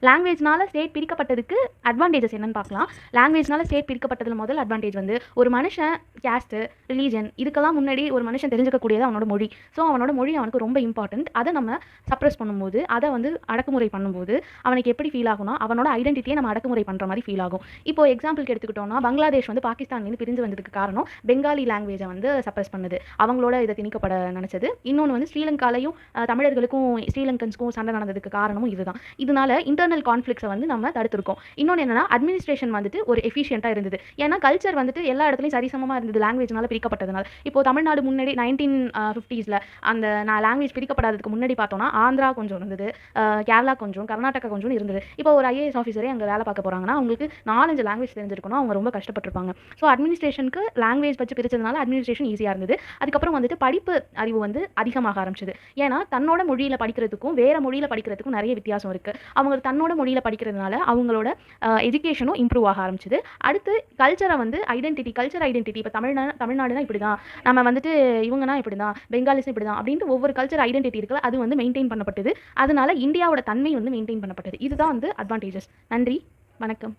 லாங்குவேஜ்னால state பிரிக்கப்பட்டதுக்கு advantages என்னன்னு பார்க்கலாம். லாங்குவேஜ்னால state பிரிக்கப்பட்டதில் முதல் அட்வான்டேஜ் வந்து ஒரு மனுஷன் கேஸ்ட்டு, ரிலீஜன் இதுக்கெல்லாம் முன்னாடி ஒரு மனுஷன் தெரிஞ்சுக்கக்கூடியது அவனோட மொழி. ஸோ அவனோட மொழி அவனுக்கு ரொம்ப இம்பார்ட்டன்ட். அதை நம்ம சப்ரஸ் பண்ணும்போது, அதை வந்து அடக்குமுறை பண்ணும்போது அவனுக்கு எப்படி ஃபீல் ஆகும்னா, அவனோட ஐடென்டிட்டியை நம்ம அடக்குமுறை பண்ணுற மாதிரி ஃபீல் ஆகும். இப்போ எக்ஸாம்பிளுக்கு எடுத்துக்கிட்டோம்னா, பங்களாதேஷ் வந்து பாகிஸ்தான்லேருந்து பிரிஞ்சு வந்ததுக்கு காரணம் பெங்காலி லாங்குவேஜை வந்து சப்ரஸ் பண்ணுது. அவங்களோட இதை திணிக்கப்பட நினச்சது. இன்னொன்று வந்து ஸ்ரீலங்காலையும் தமிழர்களுக்கும் ஸ்ரீலங்கன்ஸ்க்கும் சண்டை நடந்ததுக்கு காரணமும் இதுதான். இதனால இன்டர்னல் கான்ஃப்ளிக்ஸை வந்து நம்ம தடுத்திருக்கோம். இன்னொன்று என்னன்னா, அட்மினிஸ்ட்ரேஷன் வந்துட்டு ஒரு எஃபிஷியண்டாக இருந்தது. ஏன்னா கல்ச்சர் வந்துட்டு எல்லா இடத்துலையும் சரிசமமாக இருந்தது லாங்குவேஜ்னால பிரிக்கப்பட்டதுனால. இப்போ தமிழ்நாடு முன்னாடி 1950s அந்த லாங்குவேஜ் பிரிக்கப்படாததுக்கு முன்னாடி பார்த்தோம்னா ஆந்திரா கொஞ்சம் இருந்தது, கேரளா கொஞ்சம், கர்நாடகா கொஞ்சம் இருந்தது. இப்போ ஒரு ஐஏஎஸ் ஆஃபீஸரே அங்கே வேலை பார்க்க போகிறாங்கன்னா அவங்களுக்கு 4-5 லாங்குவேஜ் தெரிஞ்சிருக்கணும். அவங்க ரொம்ப கஷ்டப்பட்டிருப்பாங்க. ஸோ அட்மினிஸ்ட்ரேஷனுக்கு லாங்குவேஜ் வச்சு பிரிச்சதுனால அட்மினிஸ்ட்ரேஷன் ஈஸியாக இருந்தது. அதுக்கப்புறம் வந்துட்டு படிப்பு அறிவு வந்து அதிகமாக ஆரம்பிச்சது. ஏன்னா தன்னோட மொழியில் படிக்கிறதுக்கும் வேற மொழியில் படிக்கிறதுக்கும் நிறைய வித்தியாசம் இருக்குது. அவங்க தன்னோட மொழியில் படிக்கிறதுனால அவங்களோட எஜுகேஷனும் இம்ப்ரூவ் ஆக ஆரம்பிச்சது. அடுத்து கல்ச்சரை வந்து கல்ச்சர் ஐடென்டிட்டி. இப்போ தமிழ்நாடுனா இப்படி தான், நம்ம வந்துட்டு இவங்கன்னா இப்படி தான், பெங்காலிஸும் இப்படி தான் அப்படின்ட்டு ஒவ்வொரு கல்ச்சர் ஐடென்டிட்டி இருக்குல்ல, அது வந்து மெயின்டைன் பண்ணப்பட்டது. அதனால இந்தியாவோட தன்மை வந்து மெயின்டைன் பண்ணப்பட்டது. இதுதான் வந்து அட்வான்டேஜஸ். நன்றி, வணக்கம்.